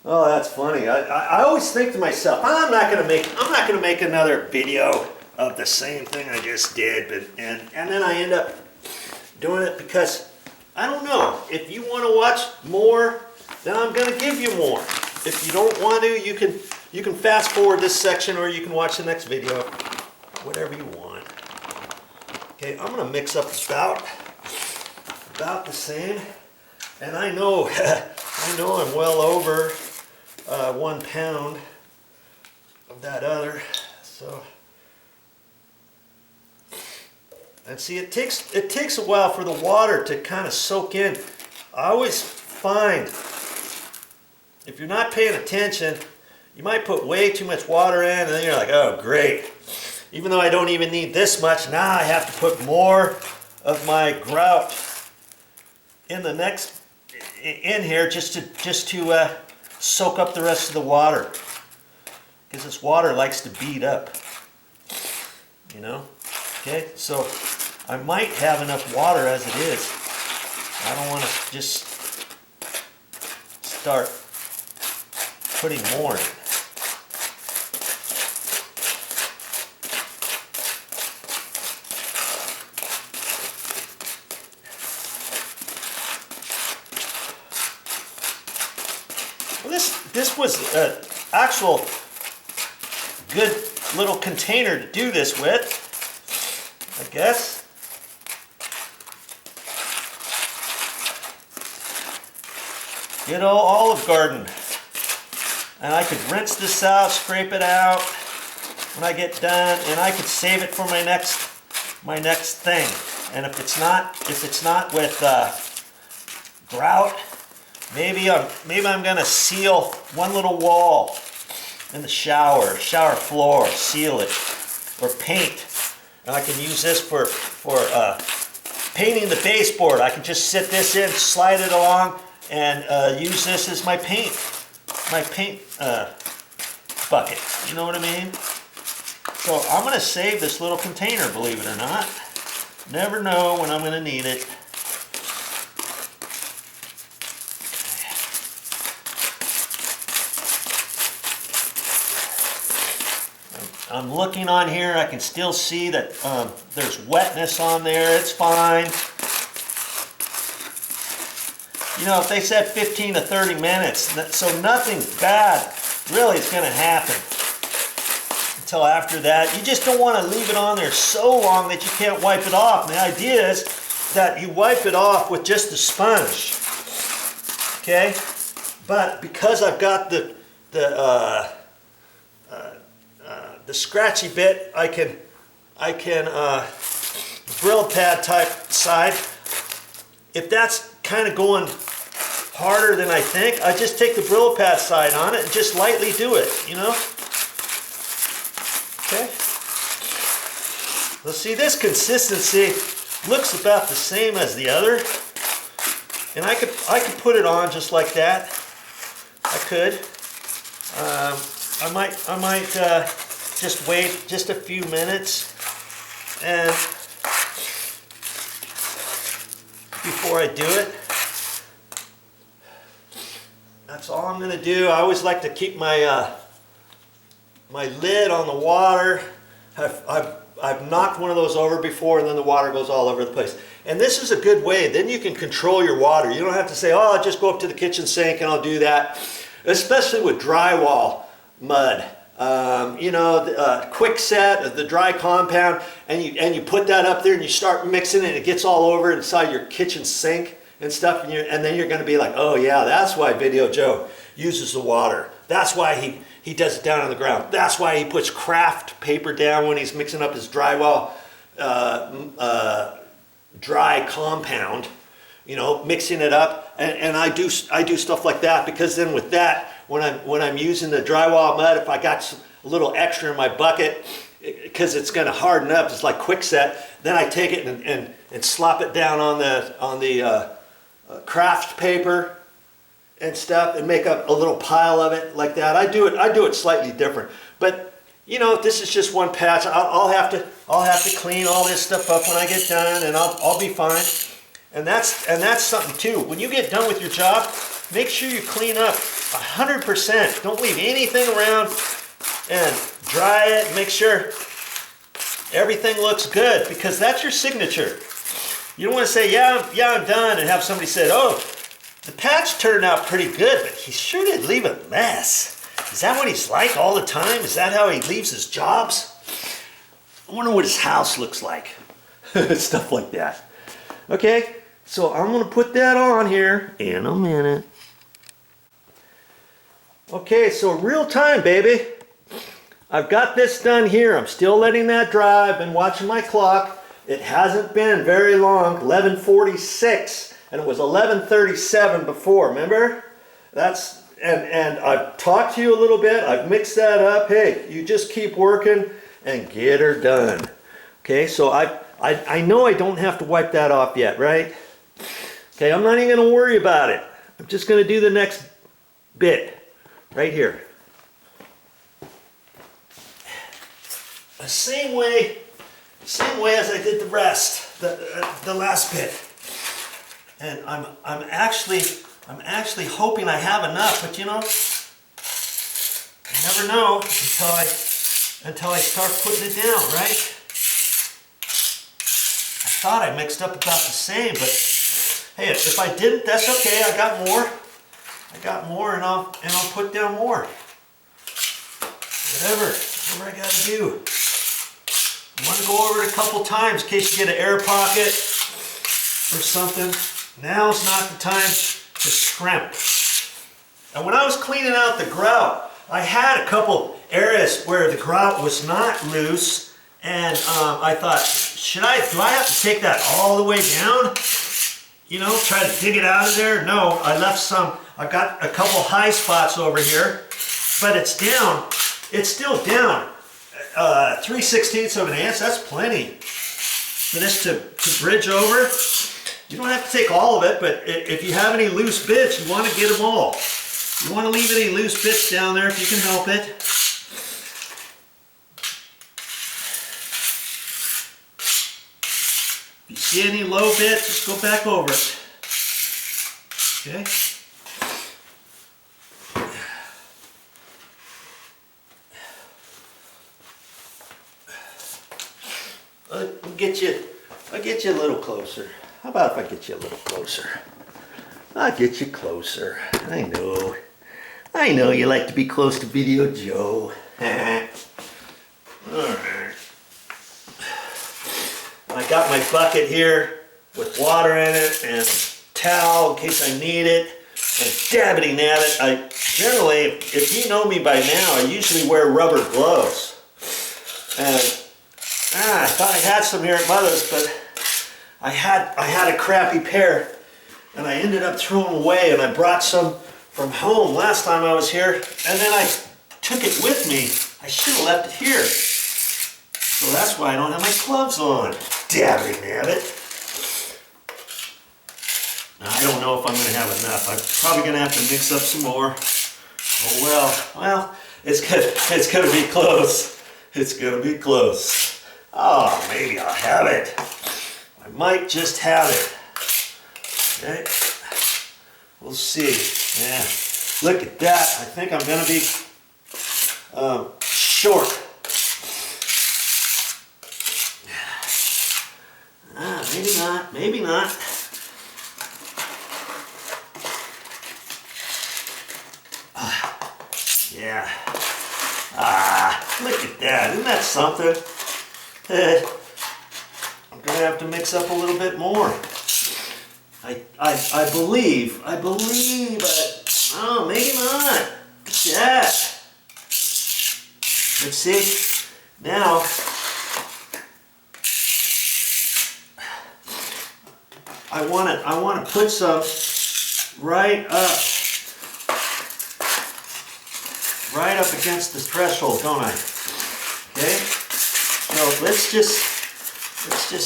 Oh, that's funny. I always think to myself, I'm not gonna make another video of the same thing I just did, but and then I end up doing it because I don't know. If you want to watch more, then I'm gonna give you more. If you don't want to, you can fast forward this section, or you can watch the next video, whatever you want. Okay, I'm gonna mix up about the same, and I know I'm well over 1 pound of that other. So, and see, it takes a while for the water to kind of soak in. I always find if you're not paying attention, you might put way too much water in, and then you're like, oh great, even though I don't even need this much, now I have to put more of my grout in here just to soak up the rest of the water, because this water likes to bead up, you know. Okay, so I might have enough water as it is. I don't want to just start putting more in. Well, this was an actual good little container to do this with, I guess. Good old Olive Garden. And I could rinse this out, scrape it out when I get done, and I could save it for my next thing. And if it's not with grout, maybe I'm gonna seal one little wall in the shower floor, seal it, or paint. And I can use this for painting the baseboard. I can just sit this in, slide it along, and use this as my paint bucket. You know what I mean? So I'm going to save this little container, believe it or not. Never know when I'm going to need it. I'm looking on here, I can still see that there's wetness on there. It's fine. You know, if they said 15 to 30 minutes, so nothing bad really is going to happen until after that. You just don't want to leave it on there so long that you can't wipe it off. And the idea is that you wipe it off with just a sponge. Okay? But because I've got the scratchy bit, I can Brillo pad type side. If that's kind of going harder than I think, I just take the Brillo pad side on it and just lightly do it, you know? Okay? Let's see, this consistency looks about the same as the other. And I could put it on just like that. I could. I might just wait just a few minutes and before I do it. That's all I'm going to do. I always like to keep my my lid on the water. I've knocked one of those over before, and then the water goes all over the place. And this is a good way. Then you can control your water. You don't have to say, oh, I'll just go up to the kitchen sink and I'll do that. Especially with drywall mud. You know, quick set, the dry compound, and you put that up there and you start mixing it, and it gets all over inside your kitchen sink and stuff, and then you're going to be like, oh yeah, that's why VideoJoe uses the water. That's why he does it down on the ground. That's why he puts craft paper down when he's mixing up his drywall dry compound, you know, mixing it up. And I do stuff like that, because then with that, when I'm using the drywall mud, if I got a little extra in my bucket, because it's going to harden up, it's like quick set, then I take it and slop it down on the craft paper and stuff, and make up a little pile of it like that. I do it slightly different, but you know, if this is just one patch, I'll have to clean all this stuff up when I get done, and I'll be fine. And that's something too. When you get done with your job, make sure you clean up 100%. Don't leave anything around, and dry it. Make sure everything looks good, because that's your signature. You don't want to say, yeah, I'm done, and have somebody say, oh, the patch turned out pretty good, but he sure did leave a mess. Is that what he's like all the time? Is that how he leaves his jobs? I wonder what his house looks like. Stuff like that. Okay, so I'm going to put that on here in a minute. Okay, so real time, baby. I've got this done here. I'm still letting that dry. I've been watching my clock. It hasn't been very long, 11:46, and it was 11:37 before, remember? And I've talked to you a little bit. I've mixed that up. Hey, you just keep working and get her done. Okay, so I know I don't have to wipe that off yet, right? Okay, I'm not even going to worry about it. I'm just going to do the next bit right here. The same way as I did the rest, the last bit. And I'm actually hoping I have enough, but you know, I never know until I start putting it down, right? I thought I mixed up about the same, but hey, if I didn't, that's okay. I got more, and I'll put down more. Whatever I gotta do. I want to go over it a couple times in case you get an air pocket or something. Now's not the time to scrimp. And when I was cleaning out the grout, I had a couple areas where the grout was not loose, and I thought, do I have to take that all the way down? You know, try to dig it out of there? No, I left some. I've got a couple high spots over here, but it's down. It's still down. 3/16 of an inch, that's plenty for this to bridge over. You don't have to take all of it, but if you have any loose bits, you want to get them all. You want to leave any loose bits down there if you can help it. If you see any low bits, just go back over it. Okay? I'll get you a little closer. How about if I get you a little closer? I'll get you closer. I know you like to be close to Video Joe. Alright. I got my bucket here with water in it and a towel in case I need it. And dabbiting at it. I generally, if you know me by now, I usually wear rubber gloves. And I thought I had some here at Motha's, but I had a crappy pair, and I ended up throwing them away, and I brought some from home last time I was here, and then I took it with me. I should have left it here. So that's why I don't have my gloves on. Dabbing at it. Now, I don't know if I'm going to have enough. I'm probably going to have to mix up some more. Oh well, it's going to be close. It's going to be close. Oh, maybe I'll have it. I might just have it. Okay. We'll see. Yeah. Look at that. I think I'm going to be short. Maybe not. Maybe not. Yeah. Look at that. Isn't that something? I'm going to have to mix up a little bit more. I believe, oh, maybe not. Look at that. Let's see. Now, I want to put some right up against the threshold, don't I? Okay. So let's just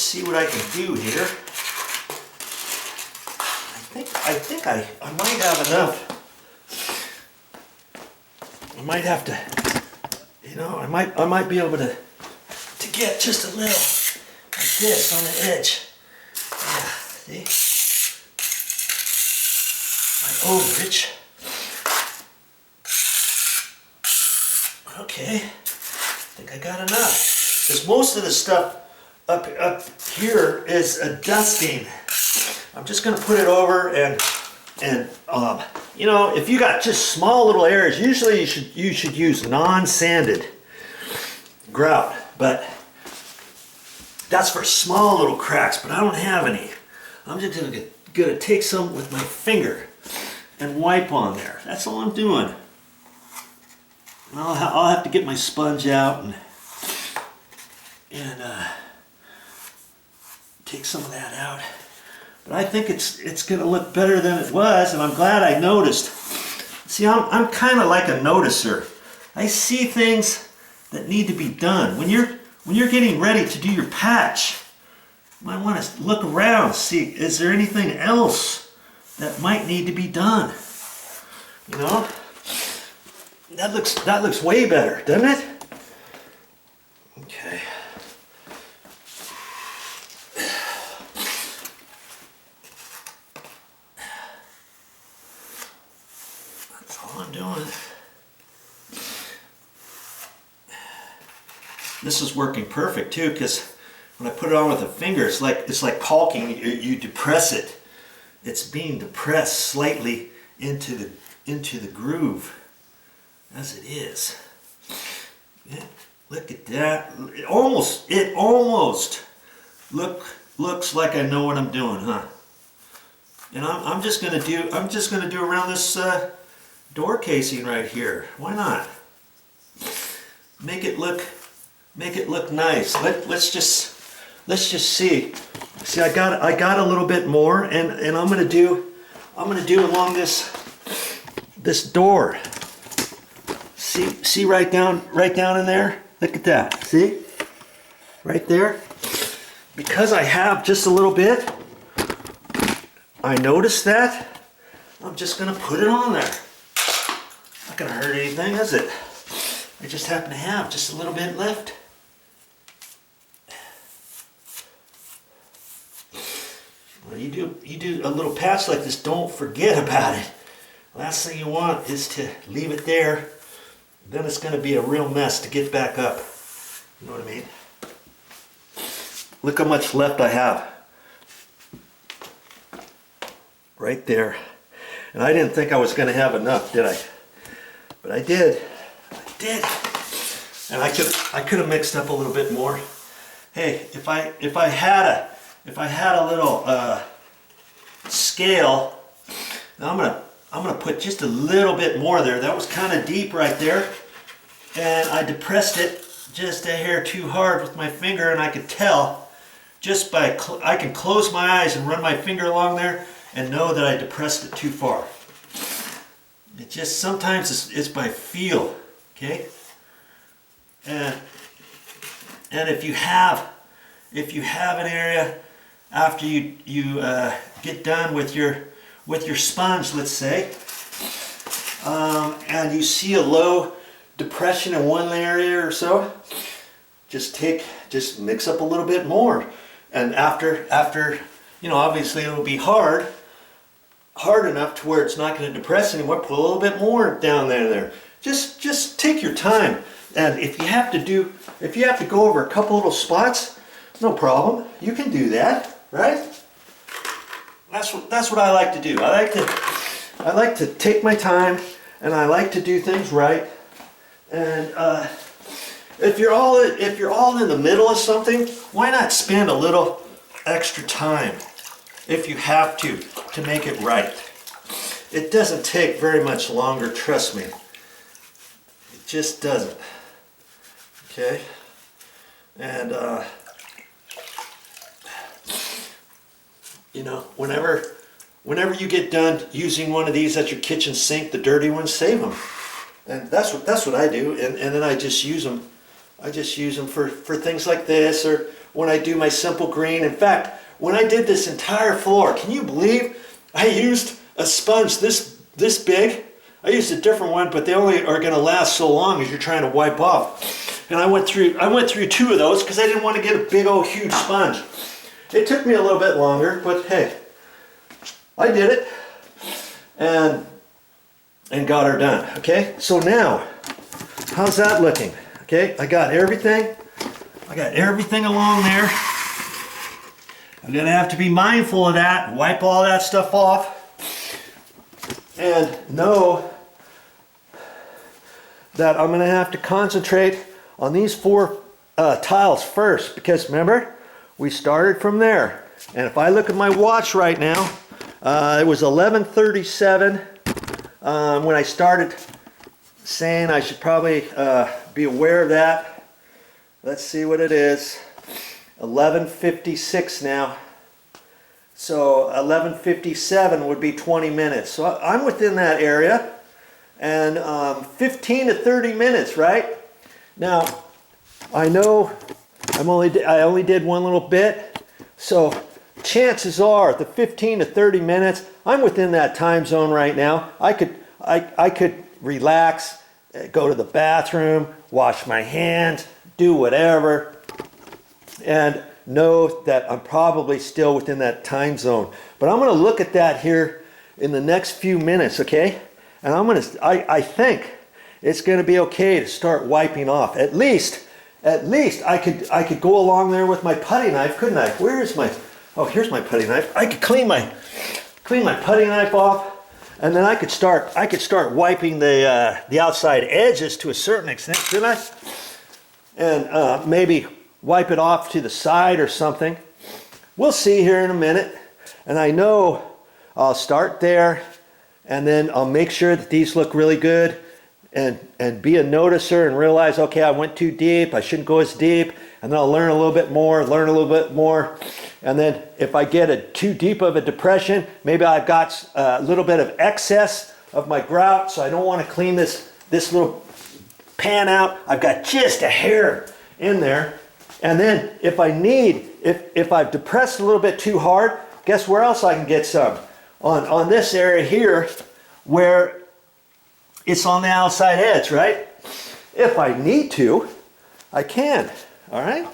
see what I can do here. I think I might have enough. I might have to, you know, I might be able to get just a little like this on the edge. Yeah, see? overage. Okay, I think I got enough. Because most of the stuff up here is a dusting. I'm just gonna put it over and you know, if you got just small little areas, usually you should use non-sanded grout, but that's for small little cracks, but I don't have any. I'm just gonna take some with my finger and wipe on there. That's all I'm doing. I'll have to get my sponge out and take some of that out. But I think it's gonna look better than it was, and I'm glad I noticed. See, I'm kind of like a noticer. I see things that need to be done. When you're getting ready to do your patch, you might want to look around, see, is there anything else that might need to be done? You know? That looks way better, doesn't it? Okay. That's all I'm doing. This is working perfect too, because when I put it on with a finger, it's like caulking. You depress it. It's being depressed slightly into the groove as it is. Yeah, look at that. It almost looks like I know what I'm doing, huh? And I'm just gonna do around this door casing right here. Why not? Make it look nice. Let's just see. See, I got a little bit more, and I'm gonna do along this door. See right down in there? Look at that. See? Right there? Because I have just a little bit, I noticed that. I'm just gonna put it on there. Not gonna hurt anything, is it? I just happen to have just a little bit left. Well, you do a little patch like this, don't forget about it. Last thing you want is to leave it there. Then it's going to be a real mess to get back up. You know what I mean? Look how much left I have. Right there. And I didn't think I was going to have enough, did I? But I did. I did. And I could have mixed up a little bit more. Hey, if I had a little scale, now I'm gonna put just a little bit more there. That was kind of deep right there, and I depressed it just a hair too hard with my finger, and I could tell just by I can close my eyes and run my finger along there and know that I depressed it too far. It just sometimes it's by feel, okay? And if you have an area after you get done with your sponge, let's say, and you see a low depression in one area or so, just mix up a little bit more, and after you know, obviously it'll be hard enough to where it's not going to depress anymore. Put a little bit more down there. Just take your time, and if you have to go over a couple little spots, no problem. You can do that, right? That's what I like to do. I like to take my time, and I like to do things right. And if you're all in the middle of something, why not spend a little extra time if you have to make it right? It doesn't take very much longer, trust me. It just doesn't. Okay? And you know, whenever you get done using one of these at your kitchen sink, the dirty ones, save them. And that's what I do. And then I just use them. I just use them for things like this, or when I do my simple green. In fact, when I did this entire floor, can you believe I used a sponge this big? I used a different one, but they only are going to last so long as you're trying to wipe off. And I went through 2 of those because I didn't want to get a big old huge sponge. It took me a little bit longer, but hey, I did it. and got her done. Okay, so now, how's that looking? Okay, I got everything along there. I'm gonna have to be mindful of that, wipe all that stuff off, and know that I'm gonna have to concentrate on these 4 tiles first, because remember, we started from there. And if I look at my watch right now, it was 11:37 when I started saying I should probably be aware of that. Let's see what it is. 11:56 now. So 11:57 would be 20 minutes. So I'm within that area. And 15 to 30 minutes, right? Now, I know I only did one little bit, so chances are the 15 to 30 minutes, I'm within that time zone right now. I could relax, go to the bathroom, wash my hands, do whatever, and know that I'm probably still within that time zone. But I'm going to look at that here in the next few minutes, okay? And I think it's going to be okay to start wiping off. At least I could go along there with my putty knife, couldn't I? Where is my? Oh, here's my putty knife. I could clean my putty knife off, and then I could start wiping the outside edges to a certain extent, couldn't I? And maybe wipe it off to the side or something. We'll see here in a minute. And I know I'll start there, and then I'll make sure that these look really good, and be a noticer and realize, okay, I went too deep, I shouldn't go as deep, and then I'll learn a little bit more, and then if I get too deep of a depression, maybe I've got a little bit of excess of my grout, so I don't want to clean this little pan out. I've got just a hair in there, and then if I've depressed a little bit too hard, guess where else I can get some? On this area here, where it's on the outside edge, right? If I need to, I can, all right?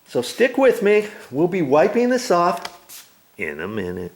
So stick with me. We'll be wiping this off in a minute.